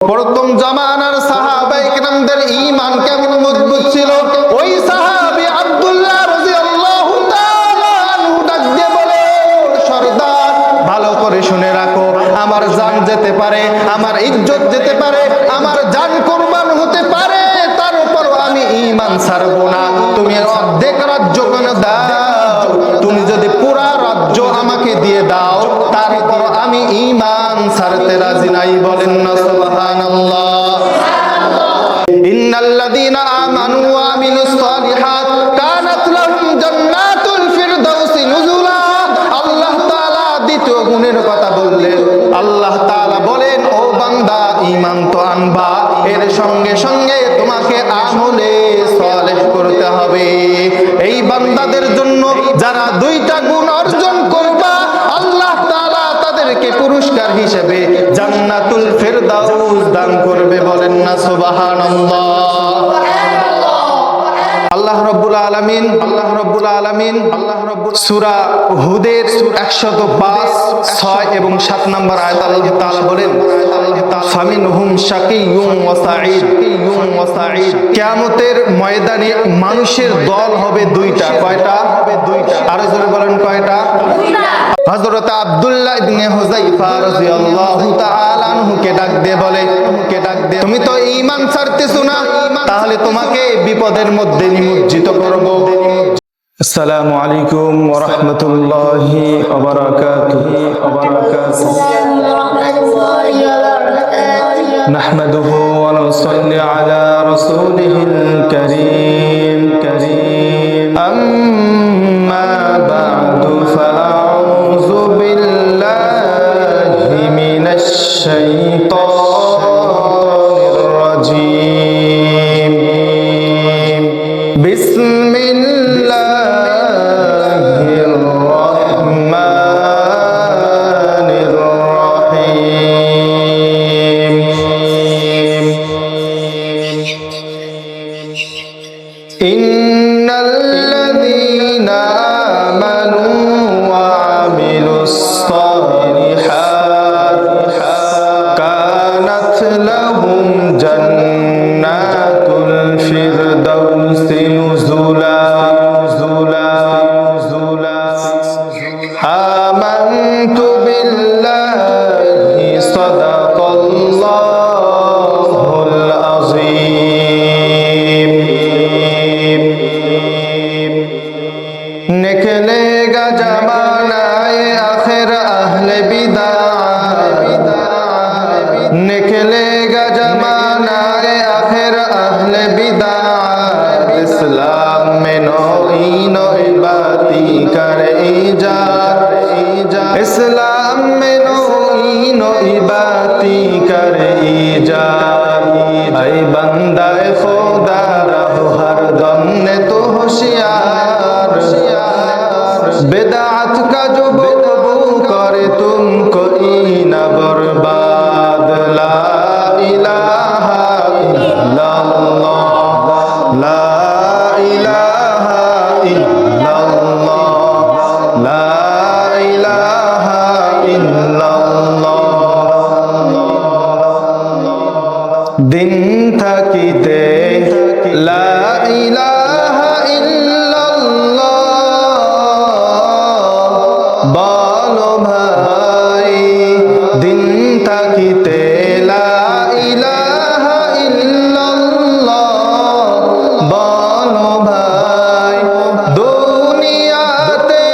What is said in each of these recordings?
প্রথম জামানার সাহাবায়ে কেরামদের ঈমান কেমন মজবুত ছিল। ওই সাহাবী আব্দুল্লাহ রাদিয়াল্লাহু তাআলা আনহু ডাক দিয়ে বলে, সরদার ভালো করে শুনে রাখো, আমার জান যেতে পারে, আমার ইজ্জত যেতে পারে, আমার জান কুরবান হতে পারে, তার উপর আমি ঈমান ছাড়বো না। তুমি অর্ধেক রাজ্য কেন দাও, তুমি যদি পুরা রাজ্য আমাকে দিয়ে দাও, তারপর আমি ঈমান ছাড়তে রাজি নাই। বলেন না সুবহানাল্লাহ। ইন্নাল্লাযীনা আমানু ওয়া আমিলুস সালিহাত কানাত লাহুম জান্নাতুল ফিরদাউসি নুজুলা। আল্লাহ তাআলা দ্বিতীয় গুণের কথা বললেন। আল্লাহ তাআলা বলেন, ও বান্দা ঈমান তো আনবা, এর সঙ্গে সঙ্গে তোমাকে আমলে সালেহ করতে হবে। এই বান্দাদের জন্য যারা দুইটা গুণ অর্জন করবা, আল্লাহ তাআলা তাদেরকে পুরস্কার হিসেবে জান্নাতুল ফিরদাউস দান করবে। বলেন না সুবহানাল্লাহ। আল্লাহ রাব্বুল আলামিন সূরা হুদের 105, 6 এবং 7 নম্বর আয়াত আল্লাহ তাআলা বলেন, ফামিনহুম শাকিয়্যুন ওয়া সাঈদ। কিয়ামতের ময়দানে মানুষের দল হবে দুইটা। কয়টা? আরো জোরে বলেন, কয়টা? হযরত আব্দুল্লাহ ইবনে হুযায়ফা রাদিয়াল্লাহু তাআলা আনহুকে ডাক দিয়ে বলে, তুমি তো ঈমান ছাড়তেছো না, তাহলে তোমাকে বিপদের মধ্যে নিমজ্জিত করব। আসসালামু আলাইকুম ওয়া রাহমাতুল্লাহি ওয়া বারাকাতুহু। নাহমাদুহু ওয়া নুসাল্লি আলা রাসূলিহিল কারীম। আম্মা বা'দু ফাআউযু বিল্লাহি মিনাশ শাইতানির রাজীম। বিসমিল্লাহির রাহমানির রাহিম। ইন্নাল্লাযীনা আমানু ওয়া আমিলুস সালিহাত কানাত লাহুম জান্নাতুল ফিরদাউসি নুজুলা। আমানতু বিল্লাহি সাদাকাল্লাহুল আযীম। निकलेगा जमानाए आखिर अहले बिदात, निकलेगा जमानाए आखिर अहले बिदात। इस्लाम में नई बाती कर इजाद, इस्लाम में नई बाती कर इजाद। ऐ बंदाए खुदा रहो हर दम ने तो होशियार, बिदात का जो बुकबू करे तुमको ना बर्बाद। ला इलाहा इल्लल्लाह, ला इलाहा इल्लल्लाह, ला इलाहा इल्लल्लाह। दिन থাকিতে লা ইলাহা বলো ভাই, দিন থাকিতে লা ইলাহা ইল্লাল্লাহ বলো ভাই। দুনিয়াতে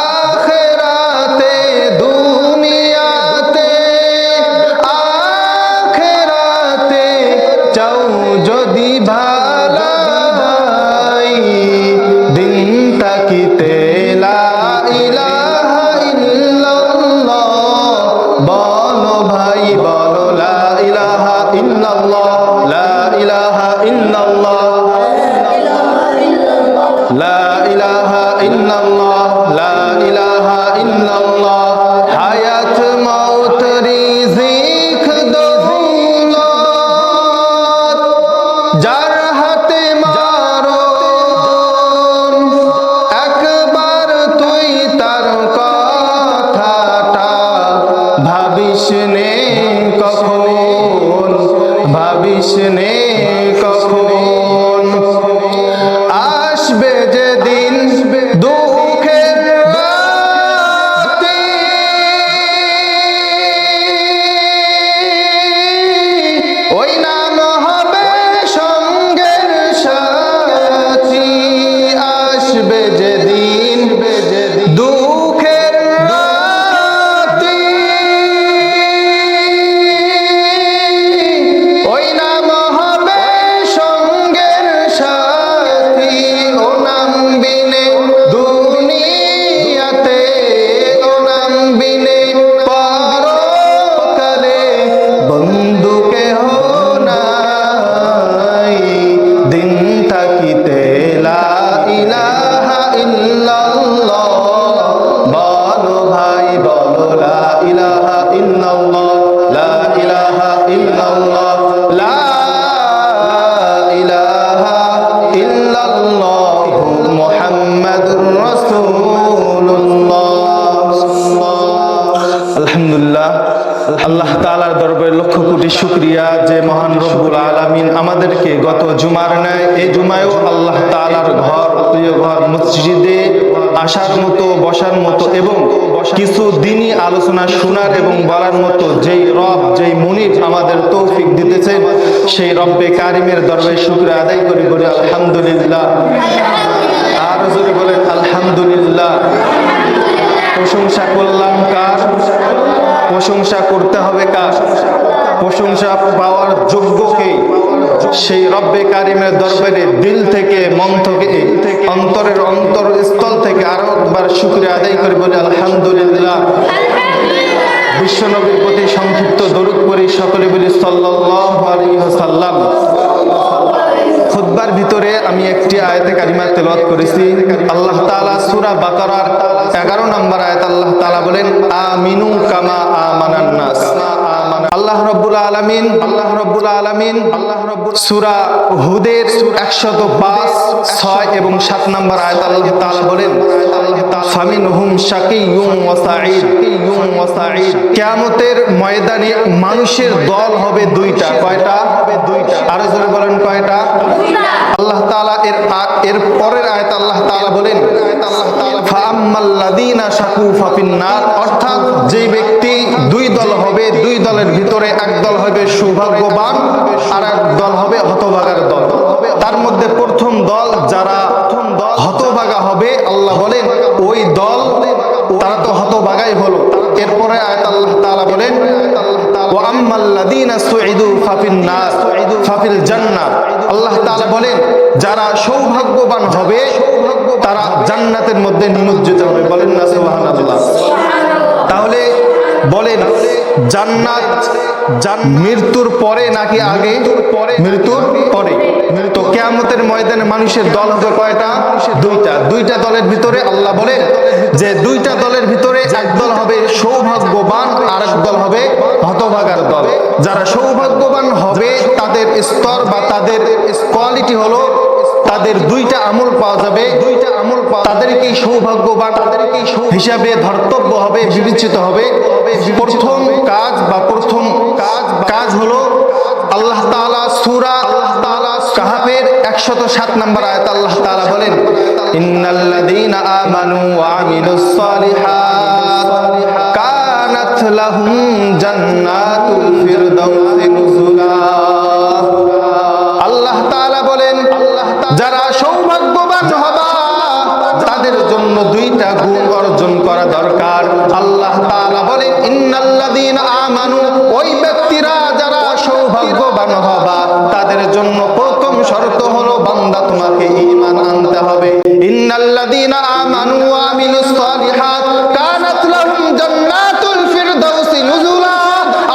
আখিরাতে, দুনিয়াতে আখিরাতে চাও যদি ভালাই, ভাবিস নে কখন আসবে যে দিন দুঃখের রাতে, ওই নাম হবে সঙ্গের সাথী। আসবে যে দিন দুঃখের রাতে, ওই নাম হবে সঙ্গের সাথী। ও নাম বিনে দুনিয়াতে, ও নাম বিনে পরকালে বন্ধু কেহ নাই। দিন থাকিতে লা ইলাহা ইল্লাল্লাহ, বলো ভাই বলো লা ইলাহা ইল্লাল্লাহ, লা ইলাহা ইল্লাল্লাহ, লা ইলাহা ইল্লাল্লাহ মুহাম্মাদুর রাসূলুল্লাহ। আলহামদুলিল্লাহ, আল্লাহ তাআলার দরবারে লক্ষ কোটি শুকরিয়া যে মহান রব্বুল আলামিন আমাদেরকে গত জুমার ন্যায় এই জুমায়ও আল্লাহ তাআলার ঘর, প্রিয় ঘর মসজিদে আসার মতো, বসার মতো এবং কিছু দিনই আলোচনা শোনার এবং বলার মতো যেই রব, যেই মুনিব আমাদের তৌফিক দিতেছেন, সেই রব্বে কারিমের দরবারে শুকরিয়া আদায় করি বলি আলহামদুলিল্লাহ। আর জোরে বলেন আলহামদুলিল্লাহ। প্রশংসা করলাম কার? প্রশংসা করতে হবে কার? প্রশংসা পাওয়ার যোগ্য কে? সেই রব্বে কারিমের দরবারে দিল থেকে, মন থেকে, অন্তরের অন্তরস্থল থেকে আরো একবার শুকরিয়া আদায় করে বলি আলহামদুলিল্লাহ। বিশ্বনবীর প্রতি সংক্ষিপ্ত দরুদ পড়ি, সকলে বলি সাল্লাল্লাহু আলাইহি ওয়াসাল্লাম। খুতবার ভিতরে আমি একটি আয়াতে কারিমা তেলাওয়াত করেছি। আল্লাহ তাআলা সূরা বাকারার 11 নম্বর আয়াত আল্লাহ তাআলা বলেন আমিনু কামা আমানান নাস। আল্লাহ রাব্বুল আলামিন সূরা হুদের 105, 6 এবং 7 নম্বর আয়াত আল্লাহ তাআলা বলেন ফামিনহুম শাকিয়্যুন ওয়া সাঈদ। কিয়ামতের ময়দানে মানুষের দল হবে দুইটা। কয়টা? দুইটা। আরো জোরে বলেন কয়টা? আল্লাহ তাআলা এর পরের আয়াত আল্লাহ তাআলা বলেন ফাআম্মাল্লাযীনা শাকু ফাফিন্নার, অর্থাৎ যেই ব্যক্তি দুই দল হবে, দুই দলের ভিতরে এক দল হবে সৌভাগ্যবান আর এক দল হবে হতভাগার দল। তার মধ্যে প্রথম দল যারা হতভাগা হবে, আল্লাহ বলেন ওই দল তারা তো হতভাগাই হলো। এরপরে আয়াত আল্লাহ তাআলা বলেন ওয়া আম্মাল্লাযীনা সুঈদু ফাফিন্নার ফাফিল জান্নাহ। আল্লাহ তাআলা বলেন যারা সৌভাগ্যবান হবে তারা জান্নাতের মধ্যে নিমজ্জিত হবে। বলেন না সুবহানাল্লাহ। তাহলে বলেন জান্নাত মৃত্যুর পরে নাকি আগে? মৃত্যুর পরে। তো কিয়ামতের ময়দানে মানুষের দল হবে কয়টা? দুইটা। দুইটা দলের ভিতরে আল্লাহ বলেন যে দুইটা দলের ভিতরে এক দল হবে সৌভাগ্যবান আর এক দল হবে হতভাগার দল। যারা সৌভাগ্যবান হবে তাদের স্তর বা তাদের কোয়ালিটি হলো তাদের দুইটা আমল পাওয়া যাবে। তাদেরকেই সৌভাগ্যবান হিসাবে ধর্তব্য হবে, বিবেচিত হবে। প্রথম কাজ হলো আল্লাহ তাআলা সূরা কাহাফের 107 নম্বর আয়াত আল্লাহ তাআলা বলেন ইন্নাল্লাযীনা আমানু ওয়া আমিলুস সালিহাত কানাত লাহুম জান্নাতুল ফিরদাউসি নুজুলা। আল্লাহ তাআলা বলেন যারা সৌভাগ্যবান হবে তাদের জন্য দুইটা গুণ অর্জন করা দরকার। আল্লাহ তাআলা বলেন ইন্নাল্লাযীনা আমানু, ওই ব্যক্তিরা যারা সৌভাগ্যবান হবে তাদের জন্য প্রথম শর্ত হলো বান্দা তোমাকে ঈমান আনতে হবে। ইন্নাল্লাযীনা আমানু ওয়া আমিলুস সালিহাত কানাত লাহুম জান্নাতুল ফিরদাউসি নুজুলা।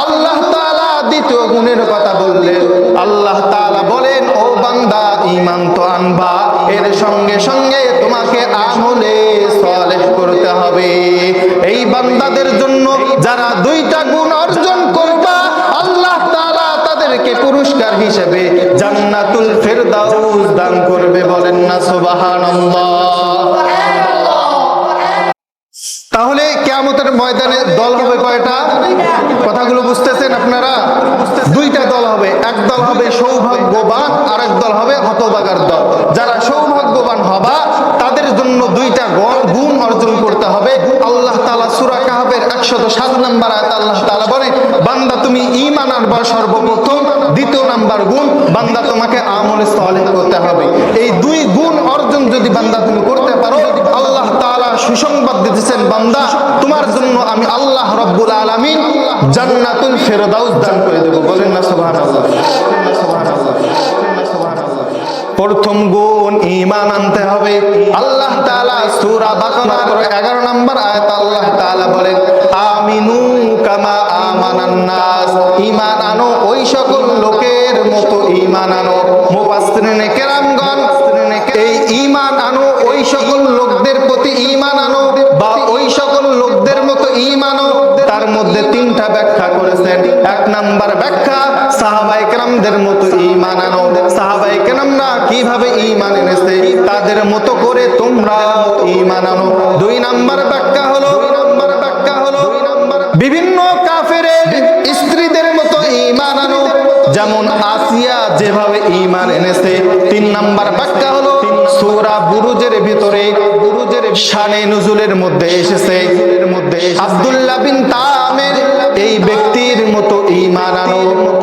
আল্লাহ তাআলা দ্বিতীয় গুণের কথা বললেন। আল্লাহ তাআলা বলেন ও বান্দা ঈমান তো আনবা, এর সঙ্গে সঙ্গে তোমাকে আমলে সালেহ করতে হবে। এই বান্দাদের জন্য যারা দুইটা গুণ অর্জন করবা আল্লাহ তাআলা তাদেরকে পুরস্কার হিসেবে জান্নাতুল ফিরদাউস দান করবে। বলেন না সুবহানাল্লাহ। তাহলে কিয়ামতের ময়দানে দল হবে কয়টা? কথাগুলো বুঝতেছেন আপনারা? দুইটা দল হবে। এক দল হবে সৌভাগ্যবান, আরেক দল হবে হতভাগার দল। যারা সৌভাগ্যবান হবা তাদের জন্য দুইটা গুণ অর্জন করতে হবে। আল্লাহ তাআলা সূরা কাহফের 107 নম্বর আয়াতে আল্লাহ তাআলা বলে, বান্দা তুমি ঈমান আনবা সর্বপ্রথম, দ্বিতীয় নাম্বার গুণ বান্দা তোমাকে আমলে সালেহ করতে হবে। এই দুই গুণ অর্জন যদি বান্দা তুমি করতে পারো, আল্লাহ তাআলা সুসংবাদ দিতেছেন, বান্দা তোমার জন্য আমি আল্লাহ রাব্বুল আলামিন জান্নাতুল ফেরদাউস দান করে দেব। বলেন না সুবহানাল্লাহ। প্রথম গুণ ঈমান আনতে হবে। আল্লাহ তাআলা সূরা বাকারার 11 নম্বর আয়াত আল্লাহ তাআলা বলেন, আমিনু কামা আমানান নাস, ঈমান আনো ওই সকল লোকের মতো ঈমান আনো। মুফাসসিরিনে কেরামগণ এই ঈমান আনো ওই সকল লোকদের প্রতি ঈমান আনো বা ওই সকল লোকদের মতো ঈমান আনো, তার মধ্যে তিনটা ব্যাখ্যা করেছেন। এক নাম্বার ব্যাখ্যা, সাহাবায়ে কেরামদের মতো ঈমান আনো। সাহাবায়ে কেরামরা কিভাবে ঈমান এনেছে তাদের মতো করে তোমরা ঈমান আনো। দুই নাম্বার ব্যাখ্যা হলো বিভিন্ন কাফেরের স্ত্রীদের মতো ঈমান আনো, যেমন আসিয়া যেভাবে ঈমান এনেছে। তিন নাম্বার ব্যাখ্যা হলো সূরা বুরুজের ভিতরে শানে নুজুলের মধ্যে এসেছে, আব্দুল্লাহ বিন তামের এই ব্যক্তির মতো ঈমান আনো।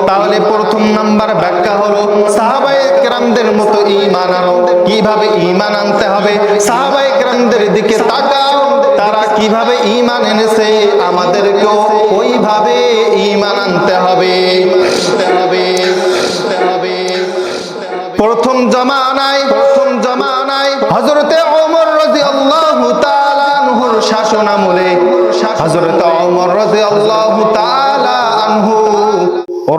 তাহলে প্রথম নাম্বার ব্যাখ্যা হলো সাহাবায়ে কেরামদের মতো ঈমান আনো। কিভাবে ঈমান আনতে হবে? সাহাবায়ে কেরামদের দিকে তাকাও, তারা কিভাবে ঈমান এনেছে আমাদেরকেও ওইভাবে ঈমান আনতে হবে। প্রথম জমানায় হযরতে ওমর রাদিয়াল্লাহু তাআলা আনহুর শাসনামলে হযরতে ওমর রাদিয়াল্লাহু তাআলা আনহু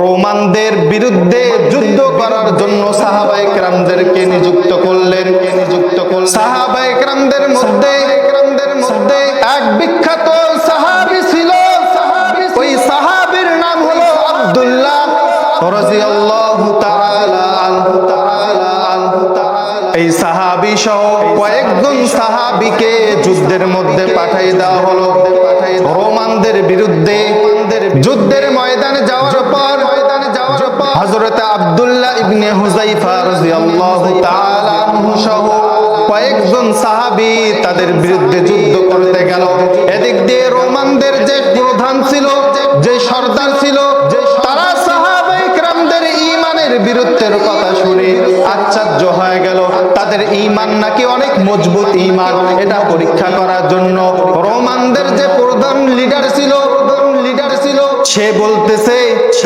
রোমানদের বিরুদ্ধে যুদ্ধ করার জন্য সাহাবায়ে কেরামদেরকে নিযুক্ত করলেন। সাহাবায়ে কেরামদের মধ্যে এক বিখ্যাত সাহাবী ছিল। ওই সাহাবীর নাম হলো আব্দুল্লাহ রাদিয়াল্লাহু তাআলা আনহু। এই সাহাবী সহ কয়েকজন সাহাবীকে যুদ্ধের মধ্যে পাঠিয়ে দেওয়া হলো। রোমানদের বিরুদ্ধে যুদ্ধের ময়দানে যাওয়ার পর হযরত আব্দুল্লাহ ইবনে হুযাইফা রাদিয়াল্লাহু তাআলা আনহু সহ কয়েকজন সাহাবী তাদের বিরুদ্ধে যুদ্ধ করতে গেল। এদিক দিয়ে রোমানদের যে প্রধান ছিল, যে সর্দার ছিল, তারা সাহাবায়ে কেরামদের ঈমানের বীরত্বের কথা শুনে আশ্চর্য হয়ে গেল। তাদের ঈমান নাকি অনেক মজবুত ঈমান। এটা পরীক্ষা করার জন্য রোমানদের যে প্রধান লিডার ছিল সে বলতেছে,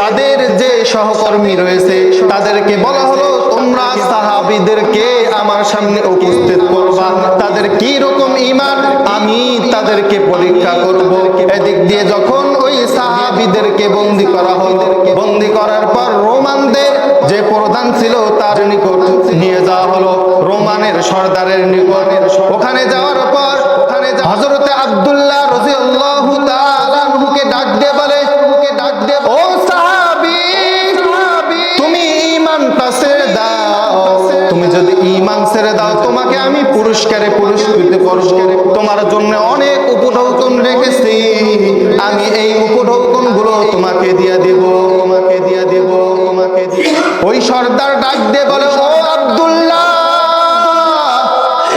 তাদের যে সহকর্মী রয়েছে তাদেরকে বলা হলো, তোমরা সাহাবীদেরকে আমার সামনে উপস্থিত করবা, তাদের কি রকম ঈমান আমি তাদেরকে পরীক্ষা করব। এদিক দিয়ে যখন ওই সাহাবীদেরকে বন্দী করা হলো, বন্দী করার পর রোমানদের যে প্রধান ছিল তার নিকট নিয়ে যাওয়া হলো, রোমানের সর্দারের নিকট। ওখানে যাওয়ার পর হযরতে আব্দুল্লাহ রাদিয়াল্লাহু তাআলা আনহুকে ডাক দিয়ে বলে, ও সাহাবী, তুমি ঈমানটা ছেড়ে দাও। তুমি যদি ঈমান ছেড়ে দাও তোমাকে আমি পুরস্কারে পুরস্কৃত করব। তোমার জন্য অনেক উপঢৌকন রেখেছি, আমি এই উপঢৌকন গুলো তোমাকে দিয়ে দেব। ওই সর্দার ডাক দিয়ে বলে, ও আব্দুল্লাহ,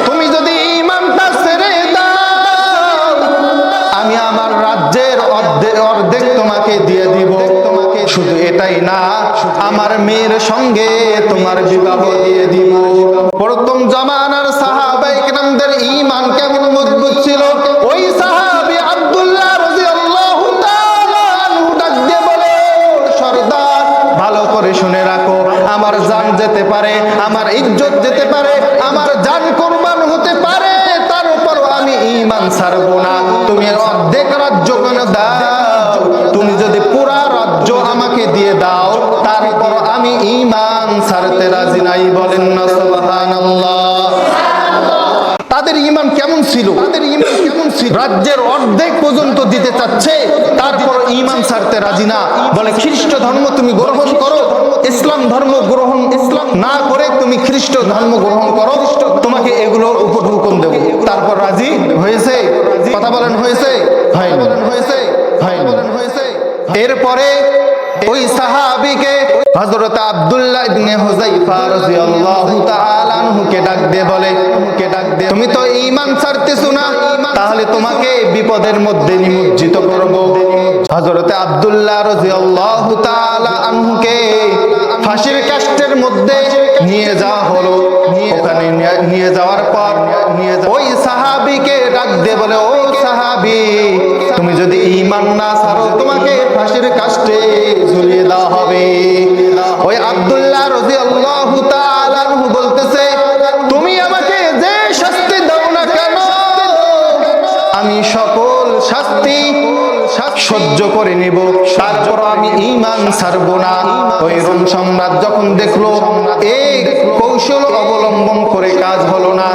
তুমি যদি ঈমানটা ছেড়ে দাও আমি আমার রাজ্যের অর্ধেক তোমাকে দিয়ে দিব। শুধু এটাই না, আমার মেয়ের সঙ্গে তোমার বিবাহ দিয়ে দিব। প্রথম জমানার সাহাবায়ে কেরামদের ঈমান কেমন মজবুত ছিল, ওই সাহাবী আব্দুল্লাহ রাদিয়াল্লাহু তাআলা আনহু ডাক দিয়ে বলে, সর্দার ভালো করে শুনে রাখো, আমার জান যেতে পারে, আমার ইজ্জত যেতে পারে, আমার জান কুরবান হতে পারে, তার উপর আমি ঈমান ছাড়বো না। তুমি অর্ধেক রাজ্য কেন দাও, তুমি যদি পুরা রাজ্য আমাকে দিয়ে দাও তারপর আমি ঈমান ছাড়তে রাজি নাই। বলেন না সুবহানাল্লাহ। তাদের ঈমান কেমন ছিল? রাজ্যের অর্ধেক পর্যন্ত দিতে চাচ্ছে, তারপর ঈমান ছাড়তে রাজি না। বলে, খ্রিস্ট ধর্ম তুমি গ্রহণ করো, ইসলাম ধর্ম গ্রহণ না করে তুমি খ্রিস্ট ধর্ম গ্রহণ করো, তোমাকে এগুলো উপঢৌকন দেব। তারপর রাজি হয়েছে? কথা বলেন, হয়েছে? হয়নি। এরপরে ওই সাহাবীকে হযরত আব্দুল্লাহ ইবনে হুযাইফা রাদিয়াল্লাহু তাআলা আনহুকে ডাক দিয়ে বলে, তুমি তো ঈমান ছাড়তেছো না, তাহলে তোমাকে বিপদের মধ্যে নিমজ্জিত করব। হযরত আব্দুল্লাহ রাদিয়াল্লাহু তাআলা আনহুকে ফাঁসির কাষ্ঠের মধ্যে নিয়ে যাওয়া হলো। ওখানে নিয়ে যাওয়ার পর ওই সাহাবীকে ডাক দিয়ে বলে, ও সাহাবী, তুমি যদি ঈমান না ছাড়ো তোমাকে ফাঁসির কাষ্ঠে ঝুলিয়ে দেওয়া হবে। ওই আব্দুল্লাহ রাদিয়াল্লাহু তাআলা আনহু বলতেছে, তুমি আমাকে যে শাস্তি দাও না কেন আমি সকল শাস্তি সহ্য করে নিব, তারপর আমি ঈমান ছাড়ব না। ওই রোম সম্রাট যখন দেখলো এই কৌশল অবলম্বন করে কাজ হলো না,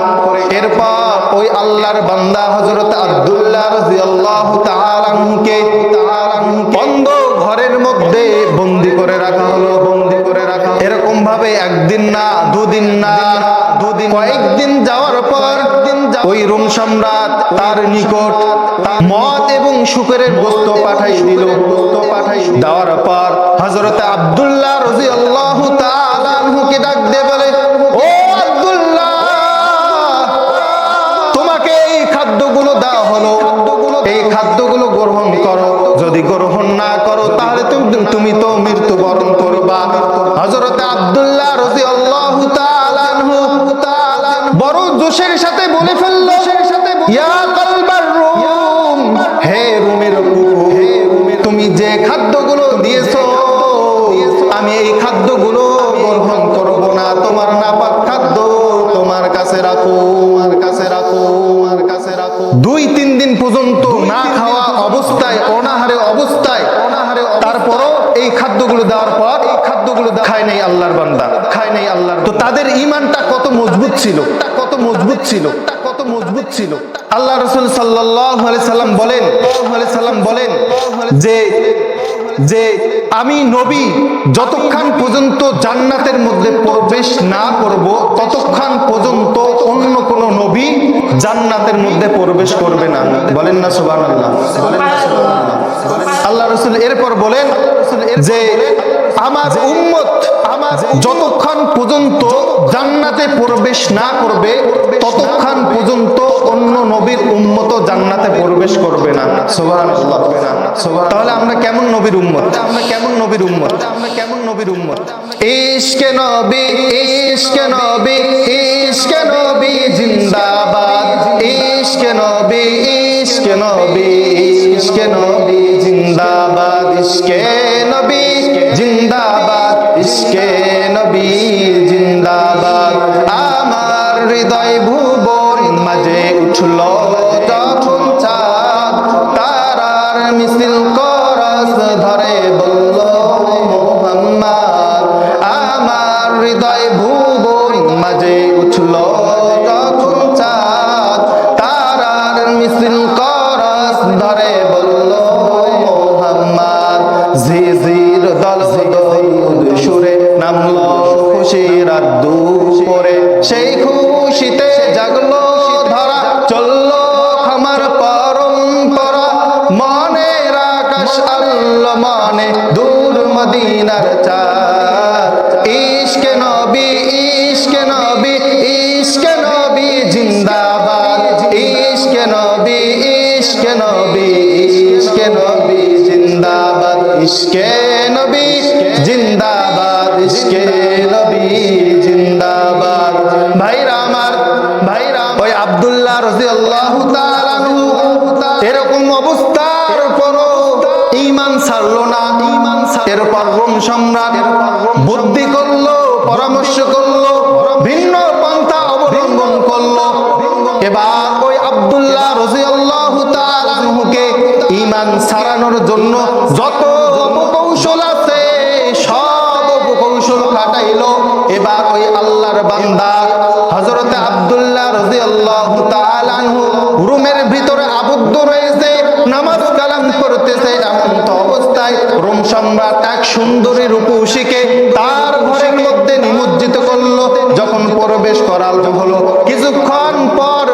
এরপর ওই আল্লাহর বান্দা হযরত আব্দুল্লাহ রাদিয়াল্লাহু তাআলা আনহুকে বন্ধ ঘরের মধ্যে বন্দী করে রাখা হলো। এরকম ভাবে একদিন না, দুদিন না, কয়েকদিন যাওয়ার পর ওই রোম সম্রাট তার নিকট মদ এবং শুকরের গোশত পাঠাই দিল। দেওয়ার পর হযরত আব্দুল্লাহ রাদিয়াল্লাহু তাআলা আনহুকে ডাক দিয়ে বলে, ও আব্দুল্লাহ, তোমাকে এই খাদ্যগুলো দেওয়া হলো, এই খাদ্যগুলো গ্রহণ করো, যদি গ্রহণ না করো তাহলে তুমি তো মৃত্যুবরণ করবা। হযরত আব্দুল্লাহ রাদিয়াল্লাহু তাআলা আনহু বড় জোশের সাথে বলে ফেললো, ইয়া কালবার রুম, হে রুমের কুকুর, তুমি যে খাদ্যগুলো দিয়েছো আমি এই খাদ্যগুলো গ্রহণ করব না, তোমার নাপাক খাদ্য তোমার কাছে রাখো। 2-3 দিন পর্যন্ত না খাওয়া অবস্থায়, অনাহারে অবস্থায়, তারপরও এই খাদ্যগুলো দেওয়ার পর খায় নাই আল্লাহর বান্দা, তো তাদের ঈমানটা কত মজবুত ছিল। আল্লাহ রাসূল সাল্লাল্লাহু আলাইহি সাল্লাম বলেন যে আমি নবী যতক্ষণ পর্যন্ত জান্নাতের মধ্যে প্রবেশ না করব ততক্ষণ পর্যন্ত অন্য কোন নবী জান্নাতের মধ্যে প্রবেশ করবে না। বলেন না সুবহানাল্লাহ। আল্লাহ রাসূল এরপর বলেন যে আমার উম্মত যতক্ষণ পর্যন্ত জান্নাতে প্রবেশ না করবে ততক্ষণ পর্যন্ত অন্য নবীর উম্মত জান্নাতে প্রবেশ করবে না। সুবহানাল্লাহ। তাহলে আমরা কেমন নবীর উম্মত? ইশকে নবী, ইশকে নবী, ইশকে নবী জিন্দাবাদ, ইশকে নবী, ইশকে নবী, ইশকে নবী জিন্দাবাদ, ইশকে নবী জিন্দাবাদ, ইশকে নবী জিন্দাবাদ। আমার হৃদয় ভুবন মাঝে উঠলো যখন চাঁদ, তারার মিছিল করস ধরে বলল মুহাম্মদ। আমার হৃদয় ভুবন মাঝে উঠলো যখন চাঁদ, তারার মিছিল করস ধরে বলল মুহাম্মদ। ঝিঝির দল সুরে নামলো খুশির দুপুরে, সেই খুশিতে জাগলো ধরা, চললো আমার পরম্পরা, মনের আকাশ আল্লাহ মানে দূর মদিনার চাঁদ। ইশকে নবী, ইশকে নবী, ইশকে নবী জিন্দাবাদ, ইশকে নবী, ইশকে নবী, ইশকে নবী জিন্দাবাদ, ইশকে নবী জিন্দাবাদ, ইশকে নবী জিন্দাবাদ। ভাইরা আমার, ওই আব্দুল্লাহ রাদিয়াল্লাহু তাআলা আনহু এরকম অবস্থার পরও ঈমান ছাড়লো না। এরপর রোম সম্রাট বুদ্ধি করলো, পরামর্শ করলো, ভিন্ন পন্থা অবলম্বন করলো। এবার ওই আব্দুল্লাহ রাদিয়াল্লাহু তাআলা আনহুকে ঈমান ছাড়ানোর জন্য যত কৌশল আছে সব কৌশল খাটাইলো। এবার ওই আল্লাহর বান্দা হযরতে আব্দুল্লাহ রাদিয়াল্লাহু তাআলা আনহু রুমের ভিতরে আবদ্ধ রয়েছে, নামাজ কালাম করতেছে। এমন তো অবস্থায় রোম সম্রাট এক সুন্দরী রূপসীকে তার ঘরের মধ্যে নিমজ্জিত করলো। যখন প্রবেশ করালো হলো, কিছুক্ষণ পর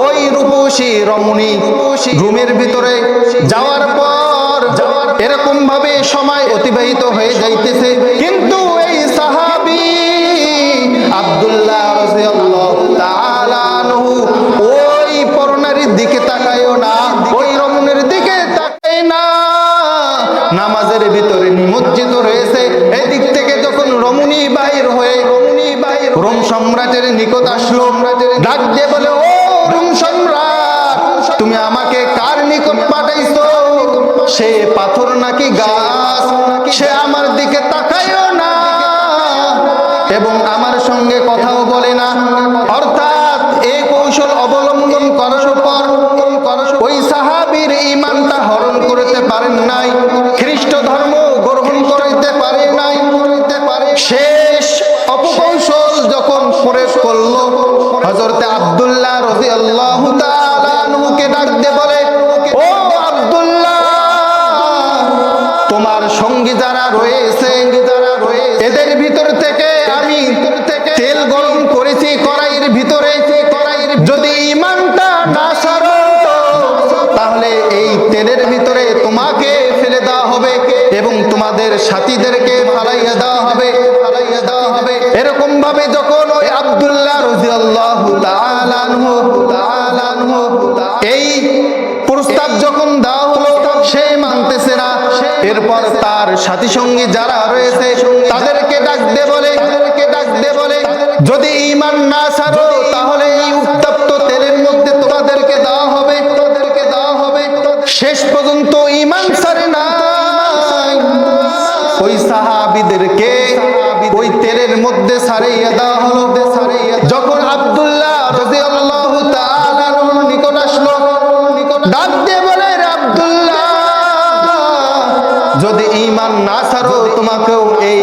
ওই রূপসী রমণী রুমের ভিতরে যাওয়ার পর এরকম ভাবে সময় অতিবাহিত হয়ে যাইতেছে, কিন্তু নিকট আসলো, ডাক দিয়ে বলে, ও রোম সম্রাট, তুমি আমাকে কার নিকট পাঠাইছো? সে পাথর নাকি গাছ? সে আমার দিকে তাকায়ও না এবং আমার সঙ্গে কথাও বলে না। অর্থাৎ এই কৌশল অবলম্বন করার পর ওই সাহাবীর ঈমানটা হরণ করতে পারেন নাই, খ্রিস্ট ধর্ম গ্রহণ করতে পারে নাই। শেষ অপকৌশল যখন প্রয়োগ করলো, হযরতে আব্দুল্লাহ রাদিয়াল্লাহু তাআলা আনহুকে ডাক দিয়ে বলে, ও আব্দুল্লাহ, তোমার সঙ্গী যারা রয়েছে এদের ভিতর থেকে আমি তেল গরম করেছি কড়াইয়ের ভিতরে, যদি ঈমানটা না ছাড়ো তাহলে এই তেলের ভিতরে তোমাকে ফেলে দেওয়া হবে এবং তোমাদের সাথীদেরকে ফালাইয়া দেওয়া হবে। এরকম ভাবে যখন ওই আব্দুল্লাহ রাদিয়াল্লাহু তাআলা আনহু এই প্রস্তাব যখন দেওয়া হলো, সে মানতেছে না। এরপর তার সাথী সঙ্গী যারা রয়েছে তাদেরকে ডাক দিয়ে বলে, যদি ঈমান না ছাড়ো তাহলে এই উত্তপ্ত তেলের মধ্যে তোমাদেরকে দেওয়া হবে। শেষ পর্যন্ত ঈমান ছাড়ে না, ওই সাহাবীদেরকে ওই তেলের মধ্যে ছাড়িয়ে দেওয়া হলো। যখন আব্দুল্লাহ রাদিয়াল্লাহু তাআলা নিকট আসলো, ডাক দিয়ে বলে, আব্দুল্লাহ, যদি ঈমান না ছাড়ো তোমাকেও এই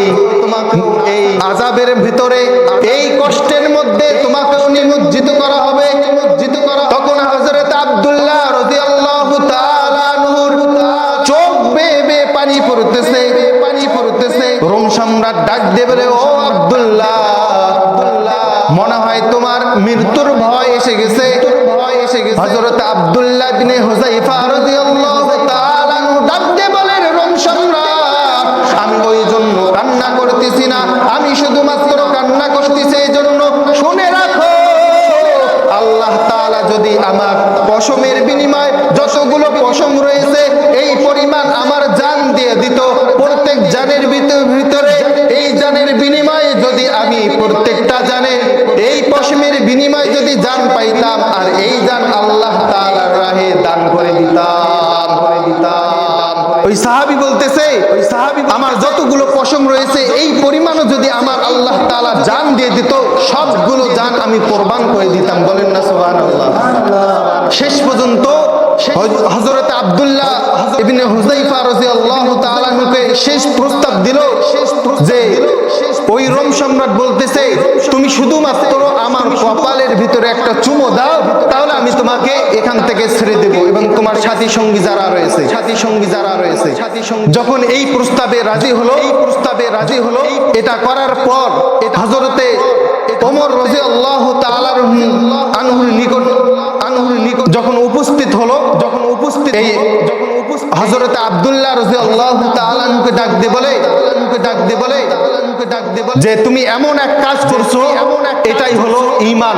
আযাবের ভিতরে, এই কষ্টের মধ্যে তোমাকেও নিমজ্জিত করা হবে। তখন হযরত আব্দুল্লাহ রাদিয়াল্লাহু তাআলা আনহুর চোখ বেয়ে পানি পড়তেছে। রোম সম্রাট ডাক দিয়ে বলে, ও আব্দুল্লাহ, মনে হয় তোমার মৃত্যুর ভয় এসে গেছে। হযরত আব্দুল্লাহ ইবনে হুযাইফা রাদিয়াল্লাহু তাআলা আনহু ডাক দিয়ে বলেন, রোম সম্রাট, আমি ওই জন্য কান্না করতেছি না, আমি শুধুমাত্র কান্না করতেছি এই জন্য, শুনে রাখো, আল্লাহ তাআলা যদি আমার পশমের বিনিময়ে যতগুলো পশম রয়েছে এই পরিমাণ আমার জান দিয়ে দিত, প্রত্যেক জানের ভিতরে এই জানের বিনিময়ে যদি আমি প্রত্যেকটা জানের এই পশমের বিনিময়ে যদি জান পাইতাম, আর এই জান আল্লাহ তাআলার রাহে দান করে দিতাম। ওই সাহাবী বলতেছে, আমার যতগুলো পশম রয়েছে এই পরিমাণও যদি আমার আল্লাহ তাআলা জান দিয়ে দিত, সবগুলো জান আমি কোরবান করে দিতাম। বলেন না সুবহানাল্লাহ। শেষ পর্যন্ত হযরত আব্দুল্লাহ ইবনে হুযাইফা রাদিয়াল্লাহু তাআলা আনহুকে শেষ প্রস্তাব দিল যে ওই রোম সম্রাট বলতেছে, তুমি শুধুমাত্র আমার কপালের ভিতরে একটা চুমো দাও, তাহলে আমি তোমাকে এখান থেকে ছেড়ে দেব এবং তোমার সাথী সঙ্গী যারা রয়েছে। যখন এই প্রস্তাবে রাজি হলো, এটা করার পর হযরতে ওমর রাদিয়াল্লাহু তাআলা আনহুর নিকট যখন উপস্থিত হলো, হযরত আব্দুল্লাহ রাদিয়াল্লাহু তাআলা আনহুকে ডাক দিয়ে বলে, যে তুমি এমন এক কাজ করছো, এটাই হলো ঈমান,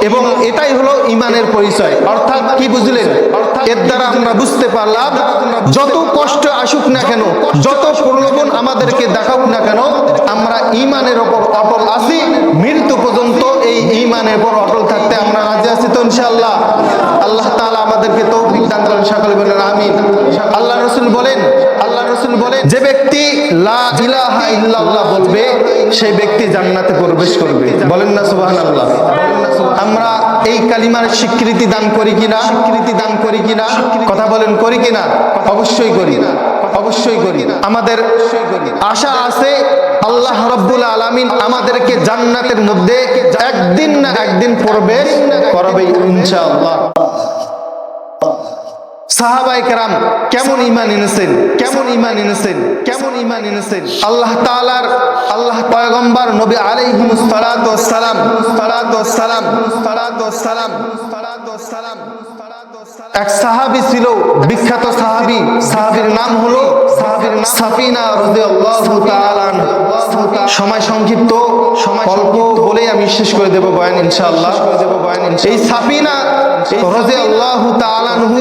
এবং এটাই হলো ঈমানের পরিচয়। অর্থাৎ কি বুঝলেন? এর দ্বারা আমরা বুঝতে পারলাম, যত কষ্ট আসুক না কেন, যত প্রলোভন আমাদেরকে দেখাক না কেন, আমরা ঈমানের উপর অটল আছি। মৃত্যু পর্যন্ত এই ঈমানের উপর অটল থাকতে আমরা রাজি আছি তো ইনশাআল্লাহ। আল্লাহ তাআলা আমাদেরকে তৌফিক দান করেন, সকলে বলেন আমিন। আল্লাহ রাসূল বলেন, যে ব্যক্তি লা ইলাহা ইল্লাল্লাহ বলবে সেই ব্যক্তি জান্নাতে প্রবেশ করবে। বলেন না সুবহানাল্লাহ। আমরা এই কালিমার স্বীকৃতি দান করি কিনা? কথা বলেন, করি কিনা? অবশ্যই করি। আমাদের আশা আছে আল্লাহ রাব্বুল আলামিন আমাদেরকে জান্নাতের মধ্যে একদিন না একদিন প্রবেশ করাবে ইনশাআল্লাহ। সাহাবায়ে কেরাম কেমন ঈমান এনেছেন? আল্লাহ তাআলার পয়গম্বর নবী আলাইহিস সালাতু ওয়াস সালাম এক সাহাবী ছিল, বিখ্যাত সাহাবীর নাম হলো সাফিনা রাদিয়াল্লাহু তাআলা আনহা। সময় সংক্ষিপ্ত, অল্প বলে আমি শেষ করে দেব বয়ান ইনশাআল্লাহ। এই সাফিনা রাদিয়াল্লাহু তাআলা আনহু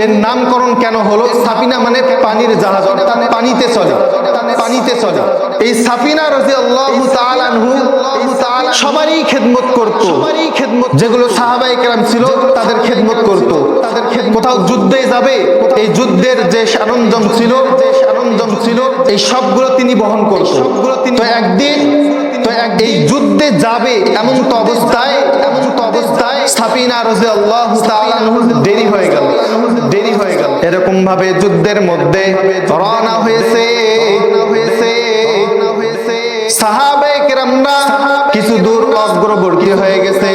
এর নামকরণ কেন হলো? সাফিনা মানে পানির জাহাজ, অর্থাৎ পানিতে চলে। এই সাফিনা রাদিয়াল্লাহু তাআলা আনহু সবারই খেদমত করত, যেগুলো সাহাবায়ে কেরাম ছিল তাদের খেদমত করত। কোথাও যুদ্ধে যাবে, এই যুদ্ধের যে সরঞ্জাম ছিল এই সবগুলো তিনি বহন করত। তো একদিন এই যুদ্ধে যাবে এমন তো অবস্থায় সাফিনা রাদিয়াল্লাহু তাআলা দেরি হয়ে গেল। এরকম ভাবে যুদ্ধের মধ্যে রওনা হয়েছে সাহাবায়ে কেরামরা কিছু দূর অগ্রবর্তী হয়ে গেছে,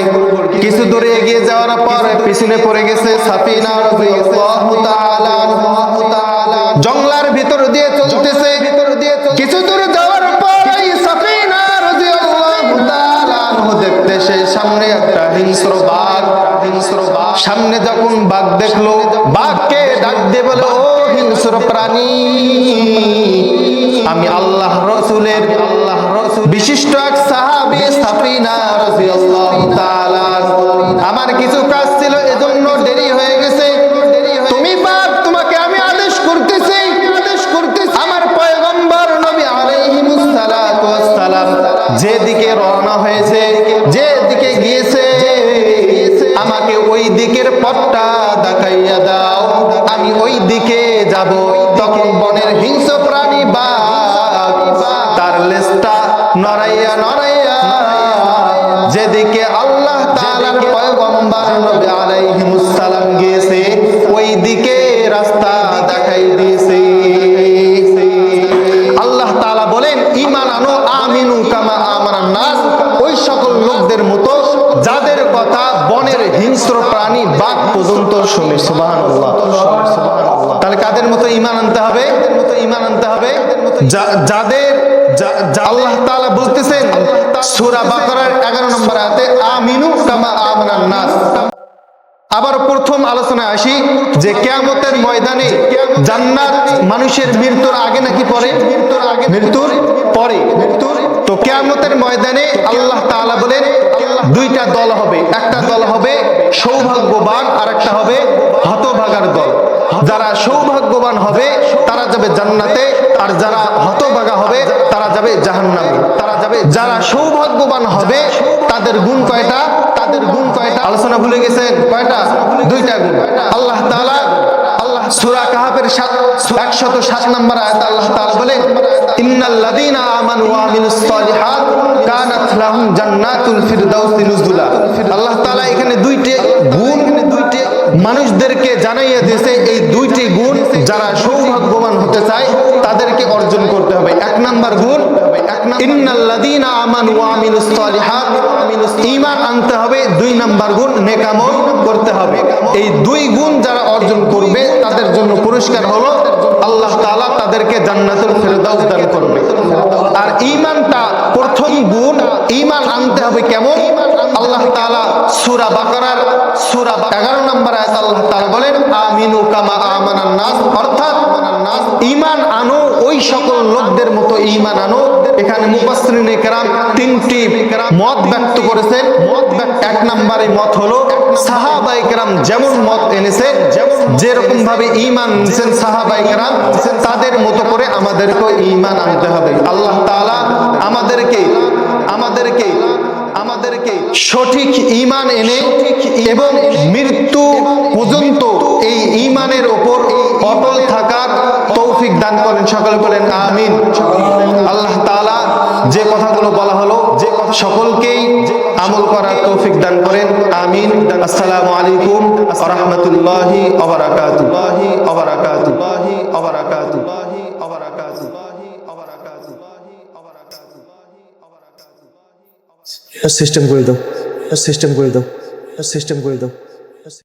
কিছু দূরে এগিয়ে যাওয়ার পর পিছনে পড়ে গেছে সাফিনা রাদিয়াল্লাহু তাআলা। জঙ্গলার ভিতর দিয়ে চলতেছে, কিছু দূর যাওয়ার পর সাফিনা রাদিয়াল্লাহু তাআলা দেখতেছে সামনে একটা হিংস্র বাঘ। সামনে যখন বাঘ দেখলো, বাঘকে ডাক দিয়ে বলে, ও হিংস্র প্রাণী, আমি আল্লাহ রসুলের বিশিষ্ট এক সাহাবী সাফিনা রাদিয়াল্লাহু তাআলা, আমার কিছু কাজ ছিল এজন্য দেরি হয়ে গেছে। তুমি বাঘ, তোমাকে আমি আদেশ করতেছি, আমার পয়গম্বর নবী আলাইহিস সালাতু ওয়াস সালাম যেদিকে রওনা হয়েছে, যেদিকে গিয়েছে, আমাকে ওই দিকের পথটা দেখাইয়া দাও, আমি ওই দিকে যাব। তখন বনের হিংস্র প্রাণী বাঘ তার লেজটা নড়াইয়া যেদিকে আল্লাহ তাআলার পয়গম্বর নবী আলাইহিস সালাম গিয়েছে ওই দিকে রাস্তা দেখাই দিয়েছে। আল্লাহ তাআলা বলেন, ঈমান আনো, আমিনু কামা আমানান নাস, ওই সকল লোকদের মতো যাদের কথা বনের হিংস্র প্রাণী বাঘ পর্যন্ত শুনে। সুবহানাল্লাহ। তাহলে কাদের মতো ঈমান আনতে হবে? যাদের আল্লাহ তাআলা বলতেছেন সূরা বাকারার 11 নম্বর আয়াতে, আমিনু কামা আমানান নাস। আবার প্রথম আলোচনায় আসি যে কিয়ামতের ময়দানে জান্নাত মানুষের মৃত্যুর আগে নাকি পরে? মৃত্যুর পরে। তো কিয়ামতের ময়দানে আল্লাহ তাআলা বলেন দুইটা দল হবে, একটা দল হবে সৌভাগ্যবান আর একটা হবে হতভাগার দল। যারা সৌভাগ্যবান হবে তারা যাবে জান্নাতে, আর যারা হতভাগা হবে তারা যাবে জাহান্নামে। যারা সৌভাগ্যবান হবে তাদের গুণ কয়টা? আলোচনা ভুলে গেছেন? কয়টা? দুইটা গুণ। আল্লাহ তাআলা সূরা কাহাফের 107 নম্বর আয়াতে আল্লাহ তাআলা বলেন, ইন্নাল্লাযীনা আমানু ওয়া আমিলুস সালিহাত কানাত লাহুম জান্নাতুল ফিরদাউসি নুজুলা। আল্লাহ তাআলা এখানে দুইটি গুণ মানুষদেরকে জানাইয়া দিয়েছে। এই দুইটি গুণ যারা সৌভাগ্যবান হতে চায় তাদেরকে অর্জন করতে হবে। এক নাম্বার গুণ, ইন্নাল্লাযীনা আমানু ওয়া আমিলুস সালিহাত, ঈমান আনতে হবে। দুই নাম্বার গুণ, নেক আমল করতে হবে। এই দুই গুণ যারা অর্জন করবে তাদের জন্য পুরস্কার হলো আল্লাহ তাআলা তাদেরকে জান্নাতুল ফিরদাউস দান করবে। আর ঈমানটা প্রথম গুণ, ঈমান আনতে হবে কেমন? আল্লাহ তাআলা সূরা বাকারার 11 নম্বর আয়াত আল্লাহ তাআলা বলেন, আমিনু কামা আমানান নাস, অর্থাৎ ঈমান আনো ওই সকল লোকদের মতো ঈমান আনো। এখানে মুফাসসিরিনে কেরাম তিনটি মত ব্যক্ত করেছেন। এক নম্বরে মত হলো সাহাবায়ে কেরাম যেমন মত এনেছেন, যেরকম ভাবে ঈমান এনেছেন সাহাবায়ে কেরাম, তাদের মতো করে আমাদেরকে ঈমান আনতে হবে। আল্লাহ তাআলা আমাদেরকে সঠিক ঈমান এনে এবং মৃত্যু পর্যন্ত এই ঈমানের উপর অটল থাকার তৌফিক দান করেন। সকলে বলেন আমিন। আল্লাহ তাআলা যে কথাগুলো বলা হলো সকলকেই আমল করার তৌফিক দান করেন। আমিন। আসসালামু আলাইকুম ওয়া রাহমাতুল্লাহি ওয়া বারাকাতুহু। সিস্টেম করে দাও।